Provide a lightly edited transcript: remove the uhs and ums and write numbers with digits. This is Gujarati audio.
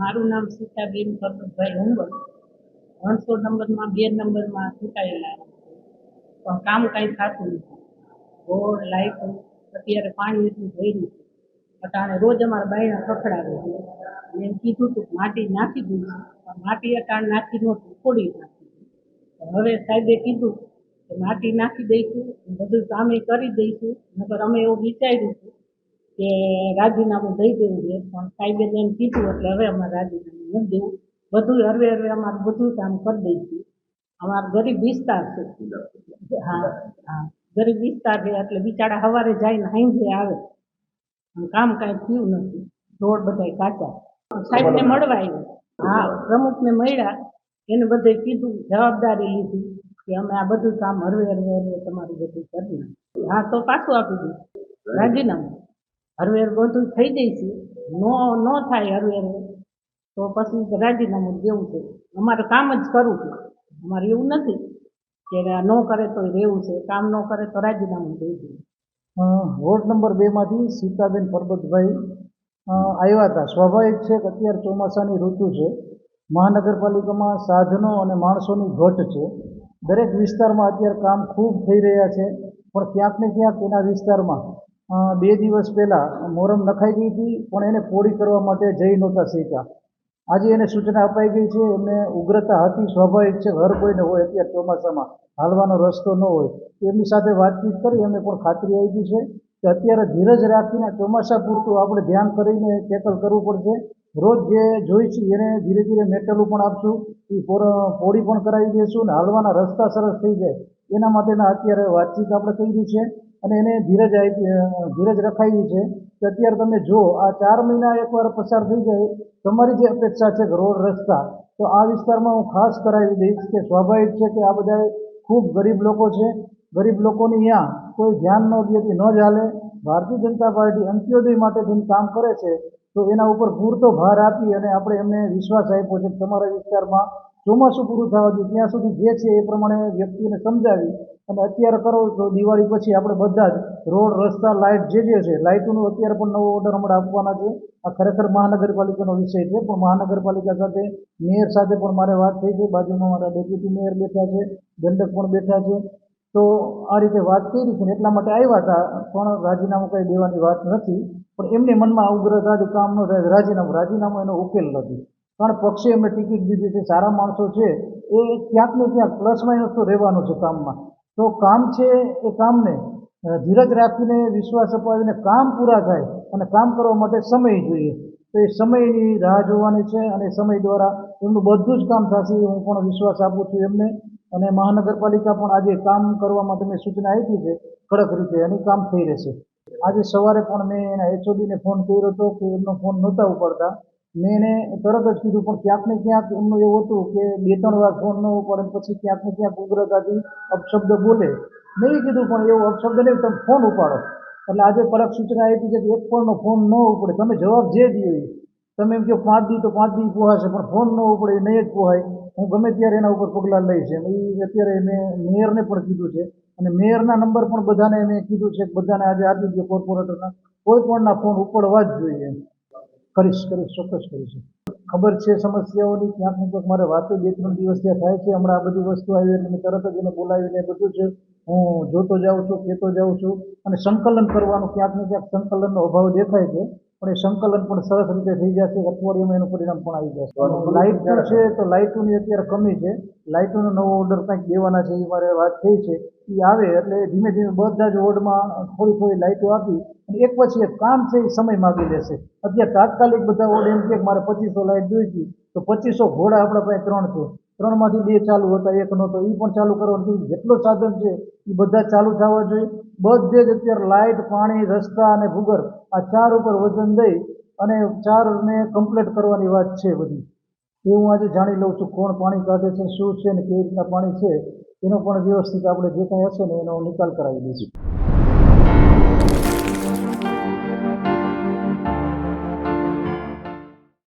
મારું નામ સીતાબેન પરબતભાઈ હુંબલ 300 નંબરમાં 2 નંબરમાં ચૂંટાયેલા પણ કામ કાંઈ થતું નથી. રોડ લાઈટ અત્યારે પાણી એટલું ભર્યું છે. અટાણે રોજ અમારા બાયણા ખખડાવે છે. એમ કીધું હતું માટી નાખી દઈશું પણ માટી અટાણે નાખી નહોતું, થોડી નાખી. હવે સાહેબે કીધું કે માટી નાખી દઈશું, બધું કામે કરી દઈશું. નકર અમે એવું વિચાર્યું હતું કે રાજીનામું દઈ દેવું છે, પણ સાહેબે એમ કીધું એટલે હવે અમારે રાજીનામું નથી દેવું. બધું હરવે હરવે અમારું બધું કામ કરી દઈશું. અમારો ગરીબ વિસ્તાર છે. હા હા, ગરીબ વિસ્તાર છે એટલે બિચારા સવારે જાય ને સાંજે આવે. કામ કાંઈ થયું નથી. રોડ બધાય કાચા. સાહેબને મળવા આવ્યું. હા, પ્રમુખને મળ્યા, એને બધે કીધું, જવાબદારી લીધી કે અમે આ બધું કામ હરવે હરવે હરવે તમારું બધું કરી નાખ્યું. હા, તો પાછું આપી દીધું રાજીનામું. હરવે હરવે બધું થઈ જઈશું. નો થાય હરવે હરવે તો પછી રાજીનામું દેવું છે. અમારે કામ જ કરવું છે. અમારે એવું નથી કે ન કરે તો રહેવું છે. કામ ન કરે તો રાજીનામું દઈ દઈએ. વોર્ડ નંબર 2 માંથી સીતાબેન પરબતભાઈ આવ્યા હતા. સ્વાભાવિક છે કે અત્યારે ચોમાસાની ઋતુ છે, મહાનગરપાલિકામાં સાધનો અને માણસોની ઘટ છે. દરેક વિસ્તારમાં અત્યારે કામ ખૂબ થઈ રહ્યા છે, પણ ક્યાંક ને ક્યાંક એના વિસ્તારમાં 2 દિવસ પહેલાં મોરમ નખાઈ ગઈ હતી, પણ એને પોળી કરવા માટે જઈ નહોતા શક્યા. આજે એને સૂચના અપાઈ ગઈ છે. એમને ઉગ્રતા હતી, સ્વાભાવિક છે, હર કોઈને હોય અત્યારે ચોમાસામાં હાલવાનો રસ્તો ન હોય. એમની સાથે વાતચીત કરી એમને પણ ખાતરી આપી છે કે અત્યારે ધીરજ રાખીને ચોમાસા પૂરતું આપણે ધ્યાન કરીને ટેકલ કરવું પડશે. રોજ જે જોઈશું એને ધીરે ધીરે મેટલું પણ આપશું, એ પોળી પણ કરાવી દઈશું ને હાલવાના રસ્તા સરસ થઈ જાય એના માટેના અત્યારે વાતચીત આપણે કરી છે. અને એને ધીરજ રખાવી છે કે અત્યારે તમે જો આ 4 મહિના એકવાર પસાર થઈ જાય, તમારી જે અપેક્ષા છે કે રોડ રસ્તા, તો આ વિસ્તારમાં હું ખાસ કરાવી દઈશ કે સ્વાભાવિક છે કે આ બધા ખૂબ ગરીબ લોકો છે. ગરીબ લોકોની અહીંયા કોઈ ધ્યાન ન દેતી ન ચાલે. ભારતીય જનતા પાર્ટી અંત્યોદય માટે જેમ કામ કરે છે, તો એના ઉપર પૂરતો ભાર આપી અને આપણે એમને વિશ્વાસ આપ્યો છે કે તમારા વિસ્તારમાં ચોમાસું પૂરું થવા દે ત્યાં સુધી જે છે એ પ્રમાણે વ્યક્તિને સમજાવી અને અત્યારે કરો તો દિવાળી પછી આપણે બધા જ રોડ રસ્તા લાઇટ જે છે, લાઇટોનું અત્યારે પણ નવો ઓર્ડર હમણાં આપવાના છે. આ ખરેખર મહાનગરપાલિકાનો વિષય છે, પણ મહાનગરપાલિકા સાથે મેયર સાથે પણ મારે વાત થઈ છે. બાજુમાં મારા ડેપ્યુટી મેયર બેઠા છે, દંડક પણ બેઠા છે. તો આ રીતે વાત કરી છે ને એટલા માટે આવ્યા હતા, પણ રાજીનામું કંઈ દેવાની વાત નથી. પણ એમને મનમાં ઉગ્રતાથી કામ ન થાય, રાજીનામું એનો ઉકેલ નથી. કારણ પક્ષે એમને ટિકિટ દીધી છે, સારા માણસો છે, એ ક્યાંક ને ક્યાંક પ્લસ માઇનસ તો રહેવાનું છે કામમાં. તો કામ છે એ કામને ધીરજ રાખીને વિશ્વાસ અપાવીને કામ પૂરા થાય અને કામ કરવા માટે સમય જોઈએ. તો એ સમયની રાહ જોવાની છે અને સમય દ્વારા એમનું બધું જ કામ થશે, હું પણ વિશ્વાસ આપું છું એમને. અને મહાનગરપાલિકા પણ આજે કામ કરવા માટે મેં સૂચના આપી છે કડક રીતે, અને કામ થઈ રહેશે. આજે સવારે પણ મેં એના એચઓડીને ફોન કર્યો હતો કે એમનો ફોન નહોતા ઉપાડતા. મેં એને તરત જ કીધું, પણ ક્યાંક ને ક્યાંક એમનું એવું હતું કે 2-3 વાર ફોન ન ઉપાડે પછી ક્યાંક ને ક્યાંક ઉગ્રતાથી અપશબ્દ બોલે. મેં કીધું પણ એવું અપશબ્દ નહીં, તમે ફોન ઉપાડો. એટલે આજે કડક સૂચના આપી છે કે એક પણનો ફોન ન ઉપડે, તમે જવાબ જે દો એ. તમે એમ કહો 5 દી તો 5 દી પોહાશે, પણ ફોન ન ઉપડે એ નહીં જ પોહાય. હું ગમે ત્યારે એના ઉપર પગલાં લઈશ. એ અત્યારે મેં મેયરને પણ કીધું છે અને મેયરના નંબર પણ બધાને મેં કીધું છે કે બધાને આજે આપી દો કોર્પોરેટરના, કોઈ પણના ફોન ઉપડવા જ જોઈએ. કરીશ, ચોક્કસ કરીશ. ખબર છે સમસ્યાઓની, ક્યાંક ને ક્યાંક મારે વાતો 2-3 દિવસ ત્યાં થાય છે. હમણાં આ બધી વસ્તુ આવી એટલે મેં તરત જ એને બોલાવીને બધું જ હું જોતો જાઉં છું, કહેતો જાઉં છું. અને સંકલન કરવાનું ક્યાંક ને ક્યાંક સંકલનનો અભાવ દેખાય છે, પણ એ સંકલન પણ સરસ રીતે થઈ જશે. અઠવાડિયામાં એનું પરિણામ પણ આવી જશે. લાઇટ છે તો લાઇટોની અત્યારે કમી છે, લાઇટોનો નવો ઓર્ડર કંઈક દેવાના છે, એ મારે વાત થઈ છે. એ આવે એટલે ધીમે ધીમે બધા જ વોર્ડમાં થોડી થોડી લાઇટો આપી અને એક પછી એક કામ છે એ સમય માગી લેશે. અત્યારે તાત્કાલિક બધા વોર્ડ એમ કે મારે 2500 લાઇટ જોઈતી, તો 2500 ઘોડા આપણા પાસે 3 છે, 3માંથી 2 ચાલુ હતા, 1 નહોતો, એ પણ ચાલુ કરવાનું. જેટલો સાધન છે એ બધા ચાલુ થવા જોઈએ. બધે જ અત્યારે લાઇટ, પાણી, રસ્તા અને ભૂગર્ભ, આ 4 ઉપર વજન દઈ અને 4ને કમ્પ્લીટ કરવાની વાત છે બધી. એ હું આજે જાણી લઉં છું કોણ પાણી કાઢે છે, શું છે ને કેવી રીતના પાણી છે. એનો પણ વ્યવસ્થિત આપણે જે કાંઈ હશે ને એનો નિકાલ કરાવી દઈશું.